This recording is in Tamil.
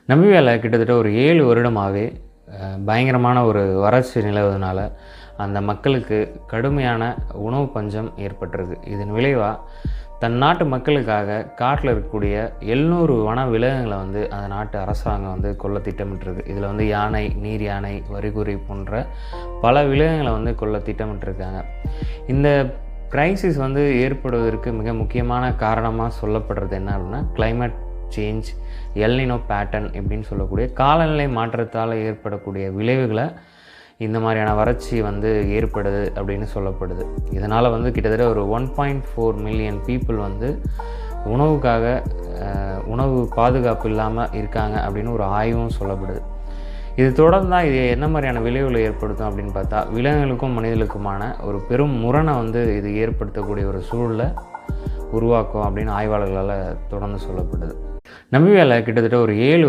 நமீபியால கிட்டத்தட்ட ஒரு 7 வருடமாகவே பயங்கரமான ஒரு வறட்சி நிலவுவதனால அந்த மக்களுக்கு கடுமையான உணவு பஞ்சம் ஏற்பட்டிருக்கு. இதன் விளைவா தன் நாட்டு மக்களுக்காக காட்டில் இருக்கக்கூடிய 700 வன விலங்குகளை அந்த நாட்டு அரசாங்கம் கொல்ல திட்டமிட்டிருக்கு. இதில் யானை, நீர் யானை, வரிகுறி போன்ற பல விலங்குகளை கொல்ல திட்டமிட்டிருக்காங்க. இந்த கிரைசிஸ் ஏற்படுவதற்கு மிக முக்கியமான காரணமாக சொல்லப்படுறது என்ன அப்படின்னா, கிளைமேட் சேஞ்ச், எல்னினோ பேட்டர்ன் இப்படின்னு சொல்லக்கூடிய காலநிலை மாற்றத்தால் ஏற்படக்கூடிய விளைவுகளை இந்த மாதிரியான வறட்சி ஏற்படுது அப்படின்னு சொல்லப்படுது. இதனால் கிட்டத்தட்ட ஒரு 1.4 மில்லியன் பீப்புள் உணவுக்காக உணவு பாதுகாப்பு இல்லாமல் இருக்காங்க அப்படின்னு ஒரு ஆய்வும் சொல்லப்படுது. இது தொடர்ந்தால் இது என்ன மாதிரியான விளைவுகளை ஏற்படுத்தும் அப்படின்னு பார்த்தா, விலங்குகளுக்கும் மனிதர்களுக்குமான ஒரு பெரும் முரணை இது ஏற்படுத்தக்கூடிய ஒரு சூழலை உருவாக்கும் அப்படின்னு ஆய்வாளர்களால் தொடர்ந்து சொல்லப்படுது. நமீபியாவில் கிட்டத்தட்ட ஒரு 7